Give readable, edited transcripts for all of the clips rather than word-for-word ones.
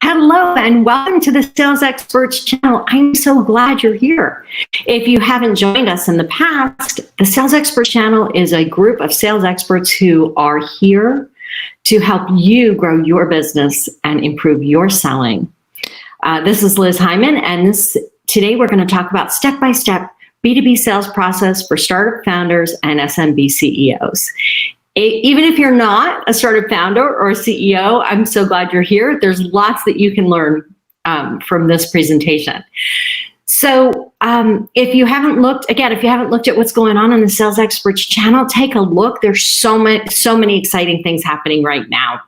Hello and welcome to the Sales Experts channel. I'm so glad you're here. If you haven't joined us in the past, the Sales Experts channel is a group of sales experts who are here to help you grow your business and improve your selling. This is Liz Heiman, and today we're going to talk about step-by-step B2B sales process for startup founders and SMB CEOs. Even if you're not a startup founder or a CEO, I'm so glad you're here. There's lots that you can learn from this presentation. So if you haven't looked at what's going on the Sales Experts channel, take a look. There's so many exciting things happening right now.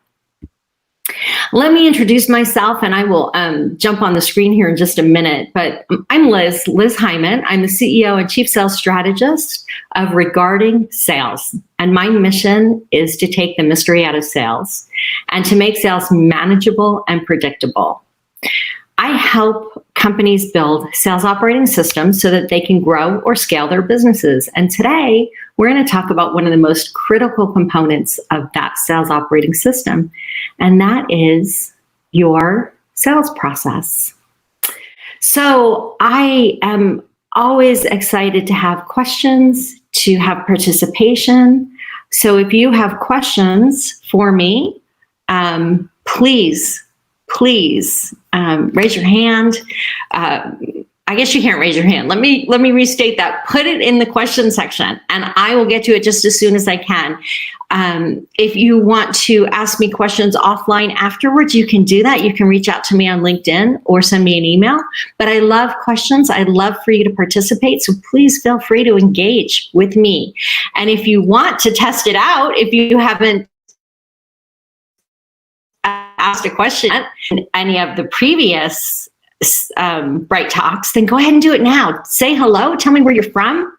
Let me introduce myself, and I will jump on the screen here in just a minute. But I'm Liz Heiman. I'm the CEO and Chief Sales Strategist of Regarding Sales. And my mission is to take the mystery out of sales and to make sales manageable and predictable. I help companies build sales operating systems so that they can grow or scale their businesses. And today, we're going to talk about one of the most critical components of that sales operating system, and that is your sales process. So I am always excited to have questions, to have participation. So if you have questions for me, please raise your hand. I guess you can't raise your hand. Let me restate that. Put it in the question section, and I will get to it just as soon as I can. If you want to ask me questions offline afterwards, you can do that. You can reach out to me on LinkedIn or send me an email. But I love questions. I'd love for you to participate. So please feel free to engage with me. And if you want to test it out, if you haven't asked a question in any of the previous Bright Talks, then go ahead and do it now. Say hello. Tell me where you're from.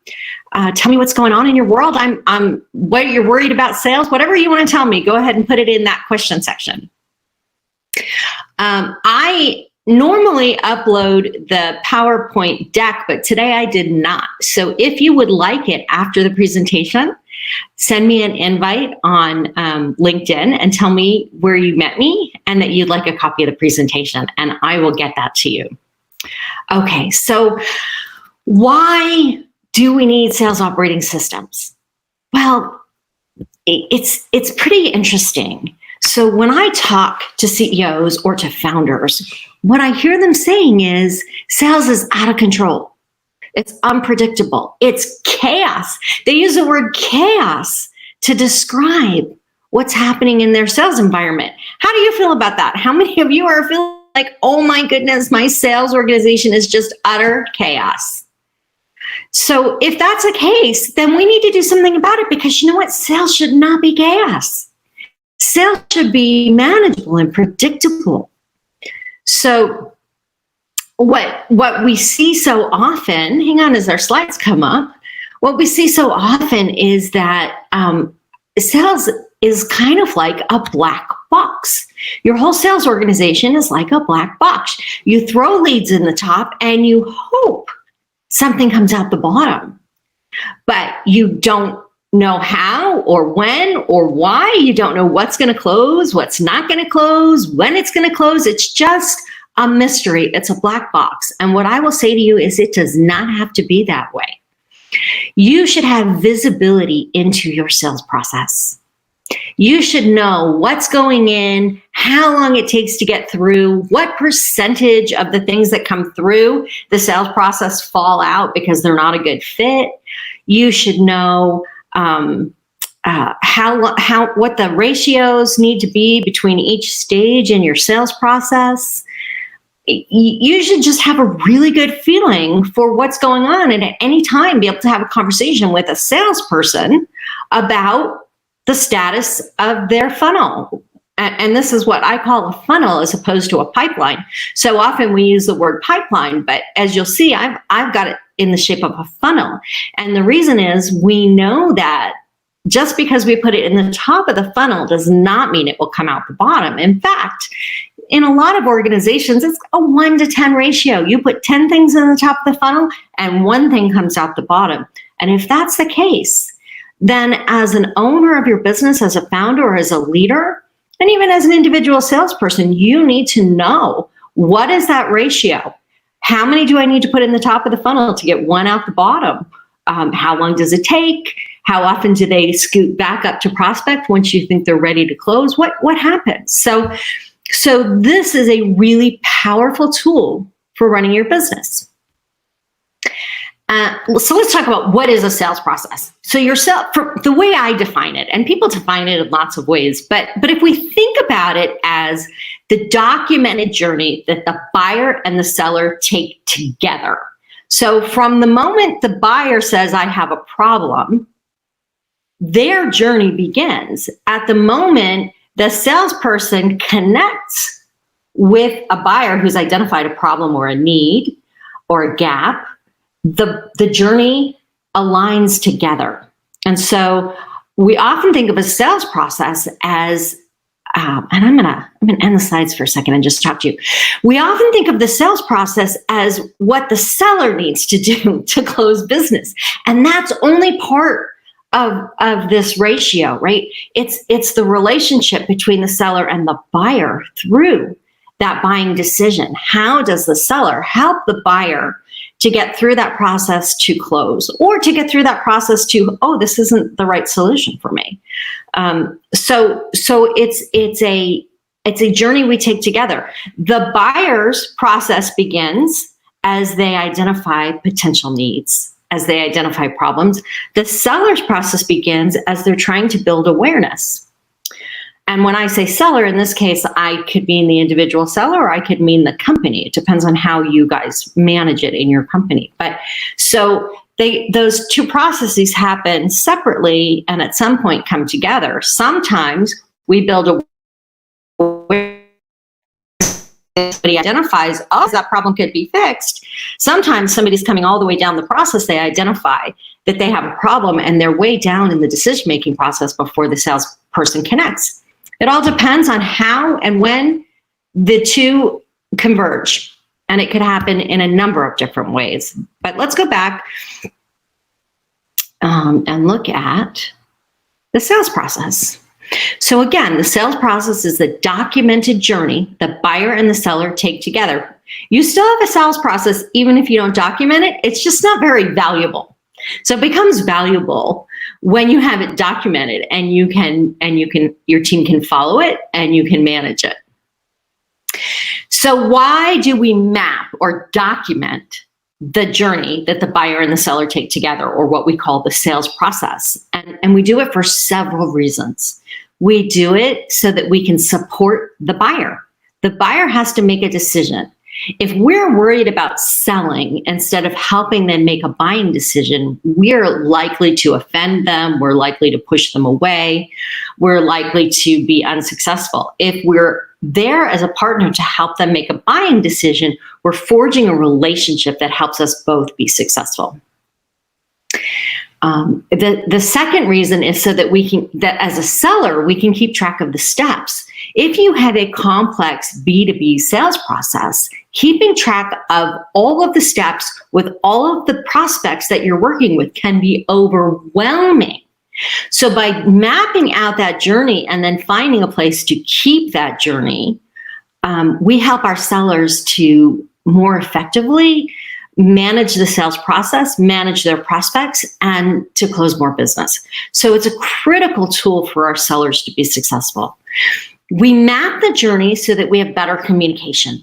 Tell me what's going on in your world. I'm what you're worried about sales. Whatever you want to tell me, go ahead and put it in that question section. I normally upload the PowerPoint deck, but today I did not. So if you would like it after the presentation, send me an invite on LinkedIn and tell me where you met me and that you'd like a copy of the presentation, and I will get that to you. Okay, so why do we need sales operating systems? Well, it's pretty interesting. So when I talk to CEOs or to founders, what I hear them saying is sales is out of control. It's unpredictable. It's chaos. They use the word chaos to describe what's happening in their sales environment. How do you feel about that? How many of you are feeling like, oh my goodness, my sales organization is just utter chaos? So if that's the case, then we need to do something about it, because you know what? Sales should not be chaos. Sales should be manageable and predictable. So what we see so often, hang on as our slides come up, what we see so often is that sales is kind of like a black box. Your whole sales organization is like a black box. You throw leads in the top and you hope something comes out the bottom, but you don't know how or when or why. You don't know what's going to close, what's not going to close, when it's going to close. It's just a mystery. It's a black box. And what I will say to you is it does not have to be that way. You should have visibility into your sales process. You should know what's going in, how long it takes to get through, what percentage of the things that come through the sales process fall out because they're not a good fit. You should know what the ratios need to be between each stage in your sales process. You should just have a really good feeling for what's going on, and at any time be able to have a conversation with a salesperson about the status of their funnel. And this is what I call a funnel as opposed to a pipeline. So often we use the word pipeline, but as you'll see, I've got it in the shape of a funnel. And the reason is we know that just because we put it in the top of the funnel does not mean it will come out the bottom. In fact, in a lot of organizations, it's a 1 to 10 ratio. You put 10 things in the top of the funnel and 1 thing comes out the bottom. And if that's the case, then as an owner of your business, as a founder or as a leader, And even as an individual salesperson, you need to know, what is that ratio? How many do I need to put in the top of the funnel to get one out the bottom? How long does it take? How often do they scoot back up to prospect once you think they're ready to close? What happens? So this is a really powerful tool for running your business. So let's talk about what is a sales process. So the way I define it, and people define it in lots of ways, but if we think about it as the documented journey that the buyer and the seller take together. So from the moment the buyer says, I have a problem, their journey begins. At the moment the salesperson connects with a buyer who's identified a problem or a need or a gap, the journey aligns together. And so we often think of a sales process as, and I'm gonna end the slides for a second and just talk to you. We often think of the sales process as what the seller needs to do to close business. And that's only part of this ratio, right? It's the relationship between the seller and the buyer through that buying decision. How does the seller help the buyer to get through that process to close, or to get through that process to, oh, this isn't the right solution for me. So it's a journey we take together. The buyer's process begins as they identify potential needs, as they identify problems. The seller's process begins as they're trying to build awareness. And when I say seller, in this case, I could mean the individual seller, or I could mean the company. It depends on how you guys manage it in your company. But so those two processes happen separately and at some point come together. Sometimes we build awareness. Somebody identifies, oh, that problem could be fixed. Sometimes somebody's coming all the way down the process. They identify that they have a problem and they're way down in the decision-making process before the salesperson connects. It all depends on how and when the two converge, and it could happen in a number of different ways. But let's go back and look at the sales process. So again, the sales process is the documented journey the buyer and the seller take together. You still have a sales process even if you don't document it. It's just not very valuable. So it becomes valuable when you have it documented and your team can follow it and you can manage it. So why do we map or document the journey that the buyer and the seller take together, or what we call the sales process? And we do it for several reasons. We do it so that we can support the buyer. The buyer has to make a decision. If we're worried about selling instead of helping them make a buying decision, we're likely to offend them. We're likely to push them away. We're likely to be unsuccessful. If we're there as a partner to help them make a buying decision, we're forging a relationship that helps us both be successful. The second reason is so that that as a seller, we can keep track of the steps. If you have a complex B2B sales process, keeping track of all of the steps with all of the prospects that you're working with can be overwhelming. So by mapping out that journey and then finding a place to keep that journey, we help our sellers to more effectively manage the sales process, manage their prospects, and to close more business. So it's a critical tool for our sellers to be successful. We map the journey so that we have better communication.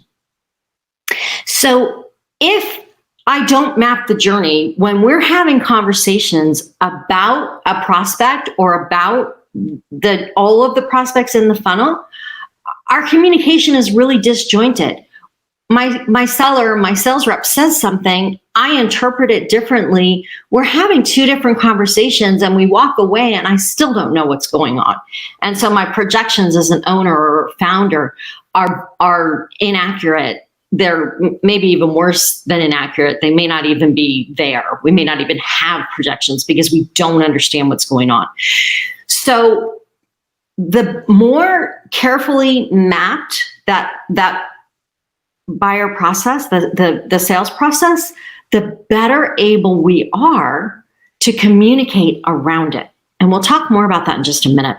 So if I don't map the journey, when we're having conversations about a prospect or about all of the prospects in the funnel, our communication is really disjointed. My seller, my sales rep says something, I interpret it differently. We're having two different conversations and we walk away and I still don't know what's going on. And so my projections as an owner or founder are inaccurate. They're maybe even worse than inaccurate. They may not even be there. We may not even have projections because we don't understand what's going on. So the more carefully mapped that buyer process, the sales process, the better able we are to communicate around it. And we'll talk more about that in just a minute.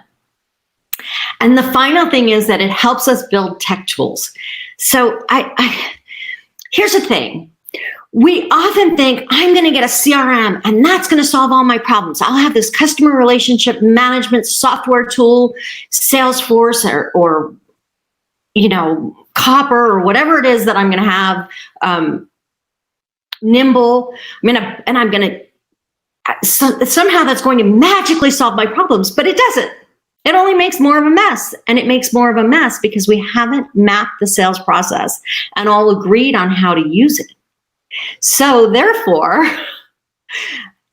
And the final thing is that it helps us build tech tools. So here's the thing. We often think, I'm going to get a CRM and that's going to solve all my problems. I'll have this customer relationship management software tool, Salesforce or Copper or whatever it is that I'm going to have, Nimble. Somehow that's going to magically solve my problems, but it doesn't. It only makes more of a mess, and it makes more of a mess because we haven't mapped the sales process and all agreed on how to use it. So therefore,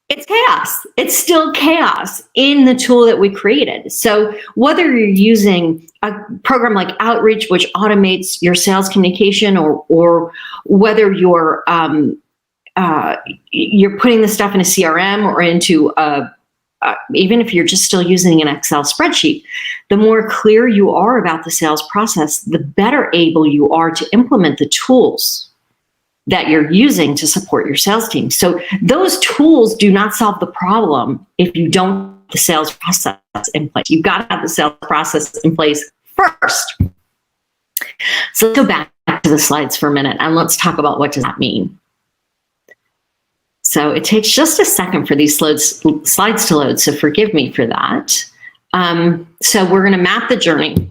it's chaos. It's still chaos in the tool that we created. So whether you're using a program like Outreach, which automates your sales communication, or whether you're putting the stuff in a CRM or into even if you're just still using an Excel spreadsheet, the more clear you are about the sales process, the better able you are to implement the tools that you're using to support your sales team. So those tools do not solve the problem if you don't have the sales process in place. You've got to have the sales process in place first. So let's go back to the slides for a minute and let's talk about what does that mean. So it takes just a second for these slides to load, so forgive me for that. So we're going to map the journey.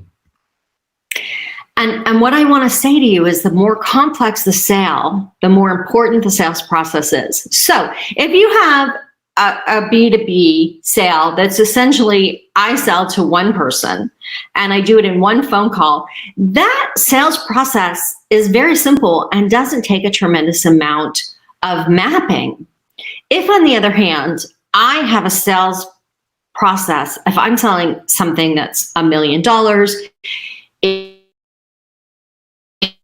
And what I want to say to you is the more complex the sale, the more important the sales process is. So if you have a B2B sale that's essentially I sell to one person and I do it in one phone call, that sales process is very simple and doesn't take a tremendous amount of mapping. If, on the other hand, I have a sales process, if I'm selling something that's $1 million,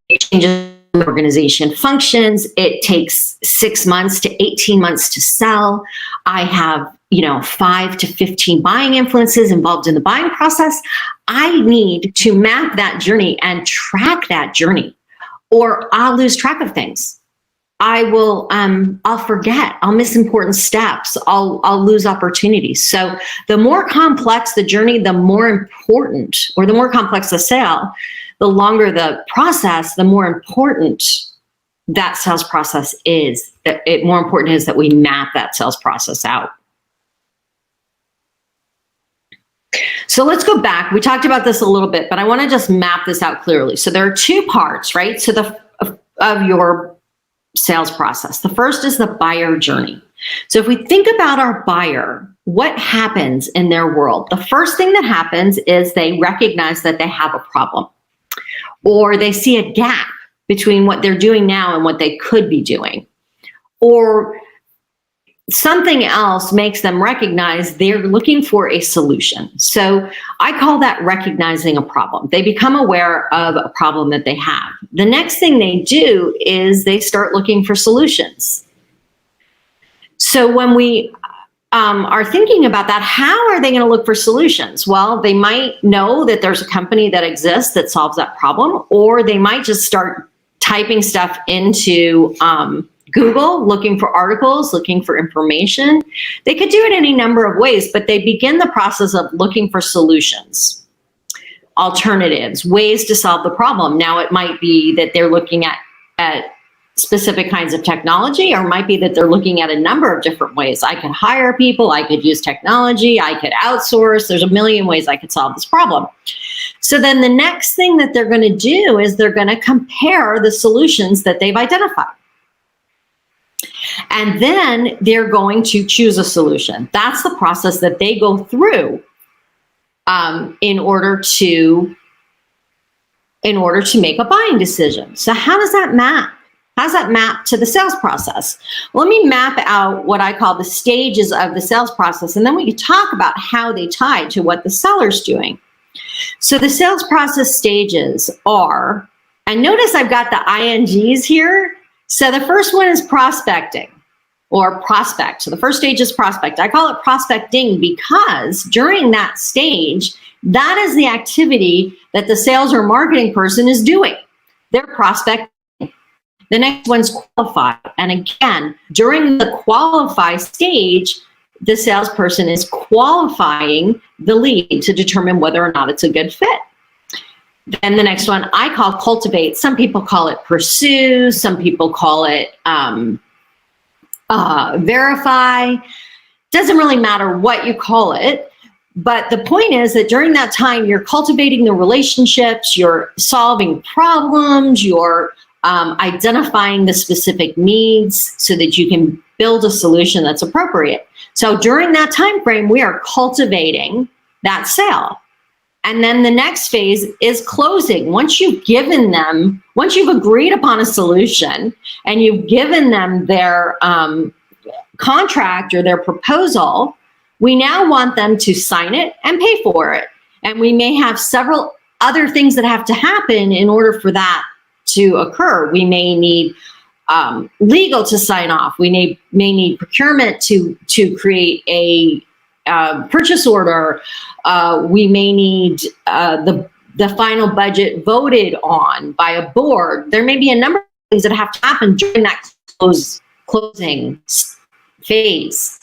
it changes organization functions. It takes 6 months to 18 months to sell. I have 5 to 15 buying influences involved in the buying process. I need to map that journey and track that journey, or I'll lose track of things. I'll forget, I'll miss important steps, I'll lose opportunities. So the more complex the journey, the more important, or the more complex the sale, the longer the process, the more important that sales process is. More important is that we map that sales process out. So let's go back. We talked about this a little bit, but I want to just map this out clearly. So there are two parts, right? So of your sales process. The first is the buyer journey. So if we think about our buyer, what happens in their world? The first thing that happens is they recognize that they have a problem, or they see a gap between what they're doing now and what they could be doing, or something else makes them recognize they're looking for a solution. So I call that recognizing a problem. They become aware of a problem that they have. The next thing they do is they start looking for solutions. So when we are thinking about that, how are they going to look for solutions? Well, they might know that there's a company that exists that solves that problem, or they might just start typing stuff into Google, looking for articles, looking for information. They could do it any number of ways, but they begin the process of looking for solutions, alternatives, ways to solve the problem. Now, it might be that they're looking at specific kinds of technology, or it might be that they're looking at a number of different ways. I could hire people, I could use technology, I could outsource. There's a million ways I could solve this problem. So then the next thing that they're going to do is they're going to compare the solutions that they've identified. And then they're going to choose a solution. That's the process that they go through in order to make a buying decision. So how does that map? How does that map to the sales process? Well, let me map out what I call the stages of the sales process, and then we can talk about how they tie to what the seller's doing. So the sales process stages are, and notice I've got the INGs here. So the first one is prospecting, or prospect. So the first stage is prospect. I call it prospecting because during that stage, that is the activity that the sales or marketing person is doing. They're prospecting. The next one's qualify. And again, during the qualify stage, the salesperson is qualifying the lead to determine whether or not it's a good fit. Then the next one I call cultivate. Some people call it pursue. Some people call it verify. Doesn't really matter what you call it. But the point is that during that time, you're cultivating the relationships, you're solving problems, you're identifying the specific needs so that you can build a solution that's appropriate. So during that time frame, we are cultivating that sale. And then the next phase is closing. Once you've agreed upon a solution and you've given them their contract or their proposal, we now want them to sign it and pay for it. And we may have several other things that have to happen in order for that to occur. We may need legal to sign off. We may need procurement to create a purchase order. We may need the final budget voted on by a board. There may be a number of things that have to happen during that closing phase.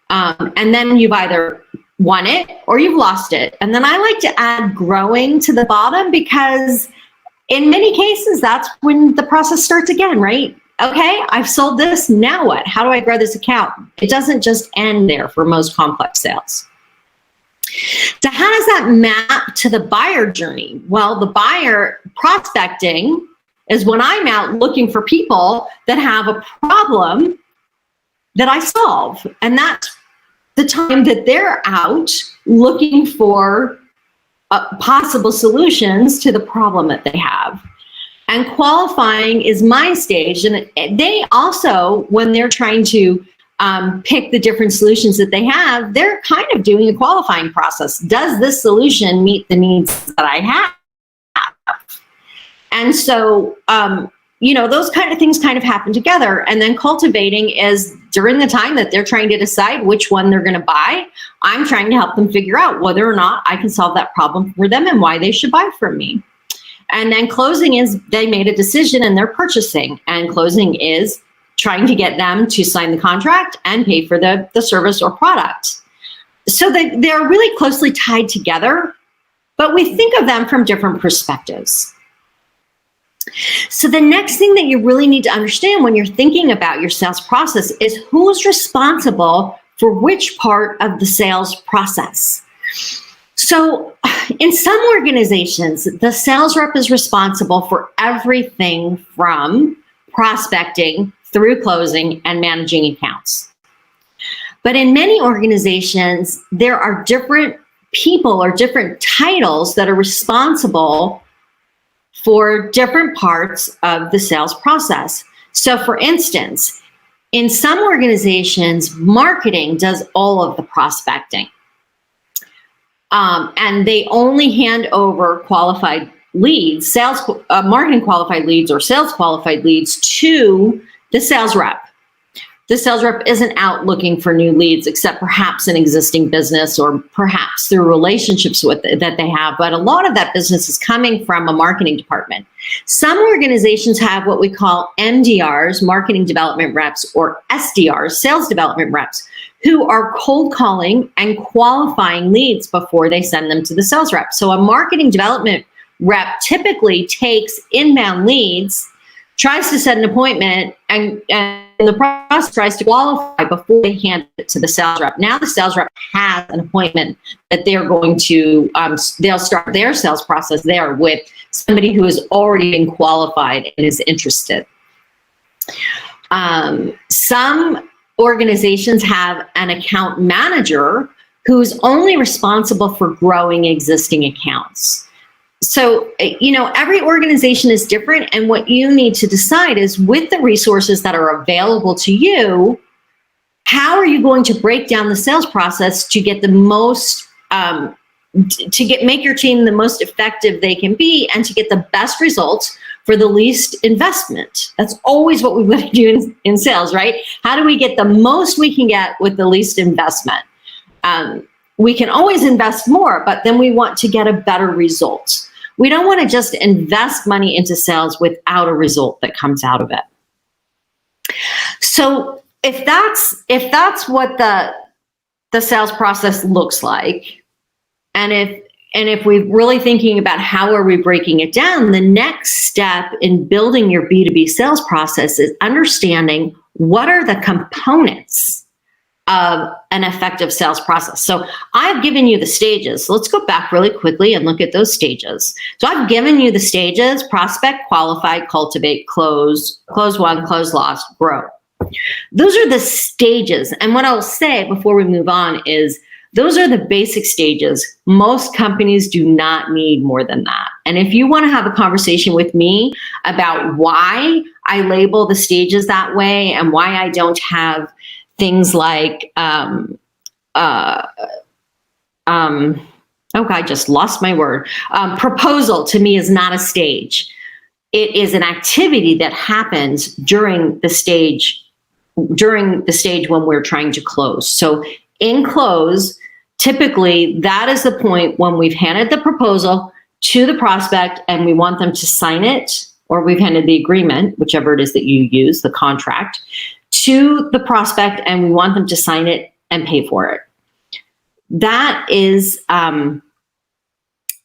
And then you've either won it or you've lost it. And then I like to add growing to the bottom, because in many cases, that's when the process starts again, right? Okay, I've sold this, now what? How do I grow this account? It doesn't just end there for most complex sales. So how does that map to the buyer journey? Well, the buyer prospecting is when I'm out looking for people that have a problem that I solve. And that's the time that they're out looking for possible solutions to the problem that they have. And qualifying is my stage. And they also, when they're trying to pick the different solutions that they have, they're kind of doing a qualifying process. Does this solution meet the needs that I have? And so, those kind of things kind of happen together. And then cultivating is during the time that they're trying to decide which one they're going to buy. I'm trying to help them figure out whether or not I can solve that problem for them and why they should buy from me. And then closing is they made a decision and they're purchasing. And closing is trying to get them to sign the contract and pay for the service or product. So they're really closely tied together, but we think of them from different perspectives. So the next thing that you really need to understand when you're thinking about your sales process is who's responsible for which part of the sales process. So in some organizations, the sales rep is responsible for everything from prospecting through closing and managing accounts. But in many organizations, there are different people or different titles that are responsible for different parts of the sales process. So for instance, in some organizations, marketing does all of the prospecting. And they only hand over qualified leads, marketing qualified leads or sales qualified leads to the sales rep. The sales rep isn't out looking for new leads, except perhaps an existing business or perhaps through relationships that they have. But a lot of that business is coming from a marketing department. Some organizations have what we call MDRs, marketing development reps, or SDRs, sales development reps, who are cold calling and qualifying leads before they send them to the sales rep. So a marketing development rep typically takes inbound leads, tries to set an appointment, and in the process tries to qualify before they hand it to the sales rep. Now the sales rep has an appointment that they're going to, they'll start their sales process there with somebody who has already been qualified and is interested. Some organizations have an account manager who's only responsible for growing existing accounts. So, every organization is different, and what you need to decide is with the resources that are available to you, how are you going to break down the sales process to get the most, make your team the most effective they can be and to get the best results for the least investment? That's always what we want to do in sales, right? How do we get the most we can get with the least investment? We can always invest more, but then we want to get a better result. We don't want to just invest money into sales without a result that comes out of it. So if that's what the the sales process looks like, and if we're really thinking about how are we breaking it down, the next step in building your B2B sales process is understanding what are the components of an effective sales process. So I've given you the stages. So let's go back really quickly and look at those stages. So I've given you the stages: prospect, qualify, cultivate, close, close won, close lost, grow. Those are the stages. And what I'll say before we move on is those are the basic stages. Most companies do not need more than that. And if you want to have a conversation with me about why I label the stages that way and why I don't have things like, oh God, I just lost my word. Proposal to me is not a stage. It is an activity that happens during the stage when we're trying to close. So in close, typically that is the point when we've handed the proposal to the prospect and we want them to sign it, or we've handed the agreement, whichever it is that you use, the contract, to the prospect, and we want them to sign it and pay for it. That is,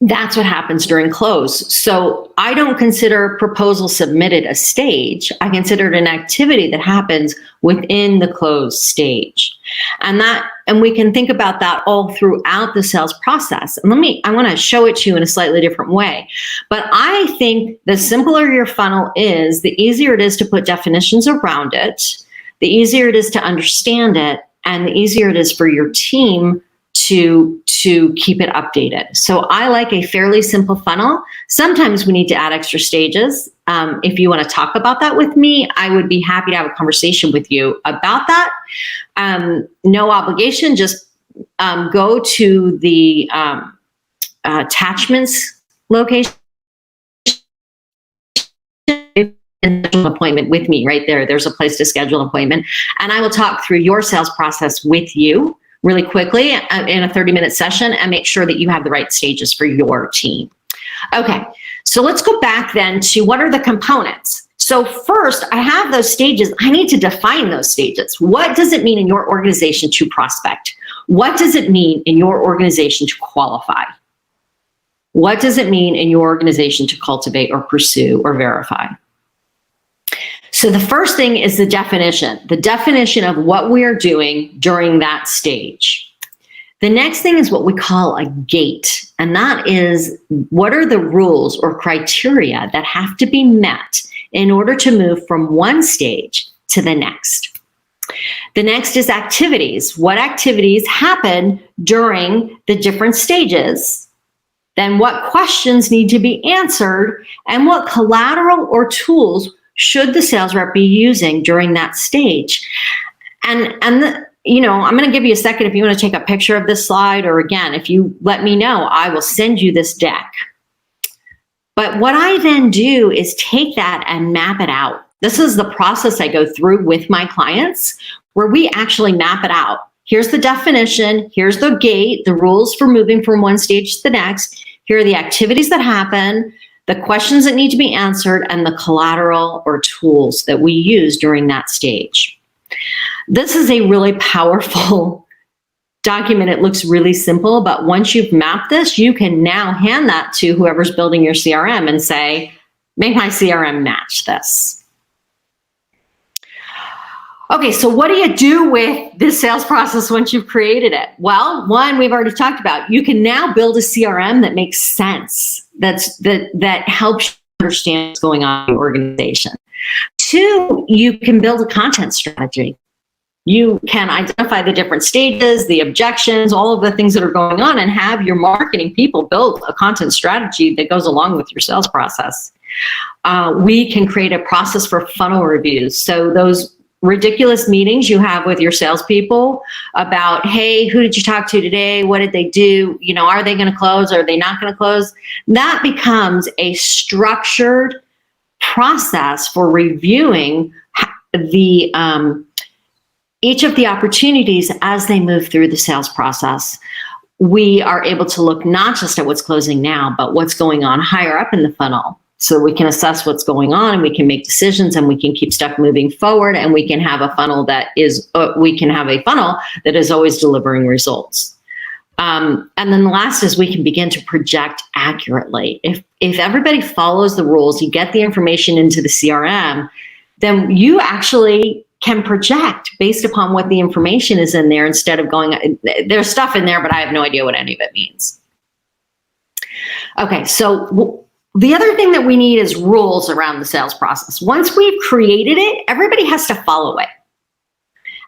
that's what happens during close. So I don't consider proposal submitted a stage. I consider it an activity that happens within the close stage. And we can think about that all throughout the sales process. And I want to show it to you in a slightly different way. But I think the simpler your funnel is, the easier it is to put definitions around it, the easier it is to understand it, and the easier it is for your team to keep it updated. So I like a fairly simple funnel. Sometimes we need to add extra stages. If you want to talk about that with me, I would be happy to have a conversation with you about that. No obligation, just go to the attachments location. An appointment with me right there. There's a place to schedule an appointment, and I will talk through your sales process with you really quickly in a 30-minute session and make sure that you have the right stages for your team. Okay, so let's go back then to what are the components. So first, I have those stages. I need to define those stages. What does it mean in your organization to prospect? What does it mean in your organization to qualify? What does it mean in your organization to cultivate or pursue or verify? So the first thing is the definition of what we are doing during that stage. The next thing is what we call a gate, and that is what are the rules or criteria that have to be met in order to move from one stage to the next. The next is activities. What activities happen during the different stages? Then what questions need to be answered, and what collateral or tools should the sales rep be using during that stage? And I'm going to give you a second if you want to take a picture of this slide, or again, if you let me know, I will send you this deck. But what I then do is take that and map it out. This is the process I go through with my clients, where we actually map it out. Here's the definition, here's the gate, the rules for moving from one stage to the next. Here are the activities that happen, the questions that need to be answered, and the collateral or tools that we use during that stage. This is a really powerful document. It looks really simple, but once you've mapped this, you can now hand that to whoever's building your CRM and say, make my CRM match this. Okay, so what do you do with this sales process once you've created it? Well, one, we've already talked about. You can now build a CRM that makes sense, that helps you understand what's going on in your organization. Two, you can build a content strategy. You can identify the different stages, the objections, all of the things that are going on, and have your marketing people build a content strategy that goes along with your sales process. We can create a process for funnel reviews. So those ridiculous meetings you have with your salespeople about, hey, who did you talk to today? What did they do? Are they going to close? Are they not going to close? That becomes a structured process for reviewing the each of the opportunities as they move through the sales process. We are able to look not just at what's closing now, but what's going on higher up in the funnel. so we can assess what's going on and we can make decisions and we can keep stuff moving forward, and we can have a funnel that is always delivering results. And then the last is we can begin to project accurately. If everybody follows the rules, you get the information into the CRM, then you actually can project based upon what the information is in there, instead of going, there's stuff in there, but I have no idea what any of it means. Okay, so the other thing that we need is rules around the sales process. Once we've created it, everybody has to follow it.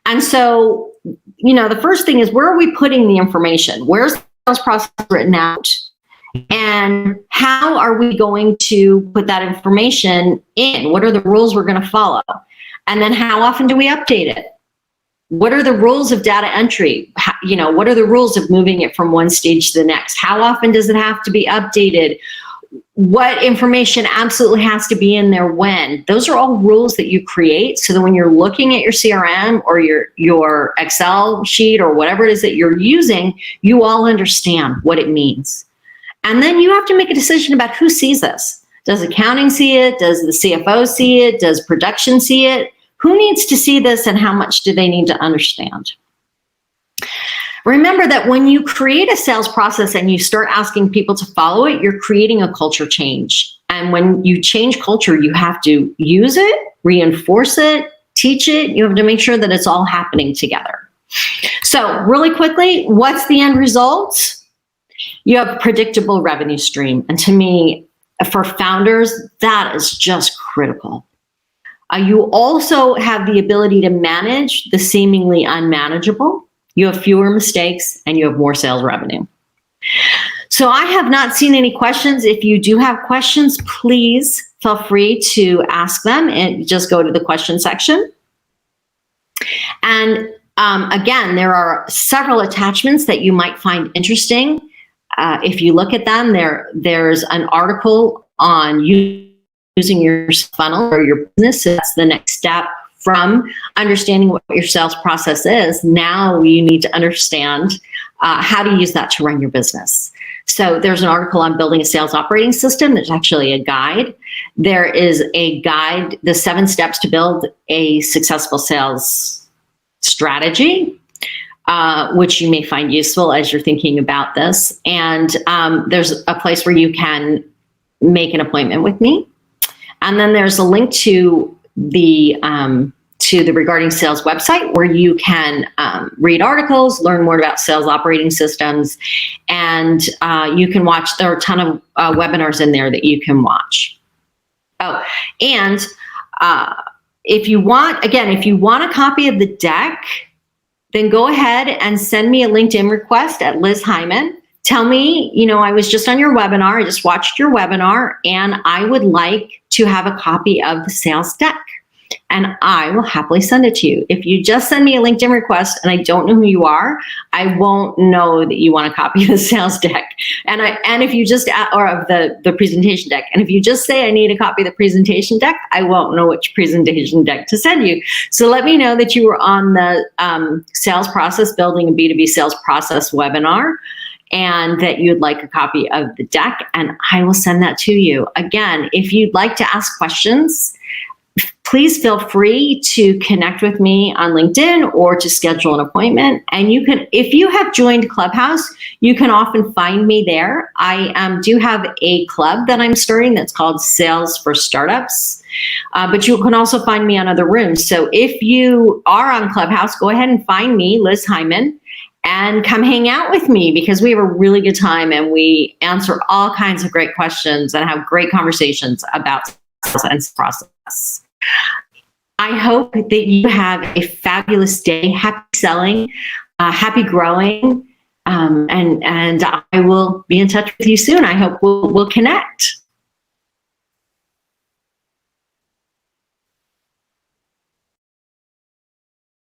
And so, the first thing is, where are we putting the information? Where's the sales process written out? And how are we going to put that information in? What are the rules we're going to follow? And then how often do we update it? What are the rules of data entry? What are the rules of moving it from one stage to the next? How often does it have to be updated? What information absolutely has to be in there when? Those are all rules that you create, so that when you're looking at your CRM or your Excel sheet or whatever it is that you're using, you all understand what it means. And then you have to make a decision about who sees this. Does accounting see it? Does the CFO see it? Does production see it? Who needs to see this, and how much do they need to understand? Remember that when you create a sales process and you start asking people to follow it, you're creating a culture change. And when you change culture, you have to use it, reinforce it, teach it. You have to make sure that it's all happening together. So really quickly, what's the end result? You have a predictable revenue stream. And to me, for founders, that is just critical. You also have the ability to manage the seemingly unmanageable. You have fewer mistakes and you have more sales revenue. So I have not seen any questions. If you do have questions, please feel free to ask them and just go to the question section. And again, there are several attachments that you might find interesting. If you look at them, there's an article on using your funnel or your business. So that's the next step from understanding what your sales process is. Now you need to understand how to use that to run your business. So there's an article on building a sales operating system. There's actually a guide. There is a guide, the 7 steps to build a successful sales strategy, which you may find useful as you're thinking about this. And there's a place where you can make an appointment with me. And then there's a link to the Regarding Sales website, where you can read articles, learn more about sales operating systems, and you can watch. There are a ton of webinars in there that you can watch. Oh, and if you want a copy of the deck, then go ahead and send me a LinkedIn request at Liz Heiman. Tell me, I was just on your webinar. I just watched your webinar, and I would like to have a copy of the sales deck. And I will happily send it to you. If you just send me a LinkedIn request and I don't know who you are, I won't know that you want a copy of the sales deck. And if you just, or of the presentation deck, and if you just say I need a copy of the presentation deck, I won't know which presentation deck to send you. So let me know that you were on the sales process, building a B2B sales process webinar, and that you'd like a copy of the deck, and I will send that to you. Again, if you'd like to ask questions, please feel free to connect with me on LinkedIn or to schedule an appointment. And you can, if you have joined Clubhouse, you can often find me there. I do have a club that I'm starting that's called Sales for Startups, but you can also find me on other rooms. So if you are on Clubhouse, go ahead and find me, Liz Heiman, and come hang out with me, because we have a really good time and we answer all kinds of great questions and have great conversations about sales and process. I hope that you have a fabulous day. Happy selling, happy growing, and I will be in touch with you soon. I hope we'll connect.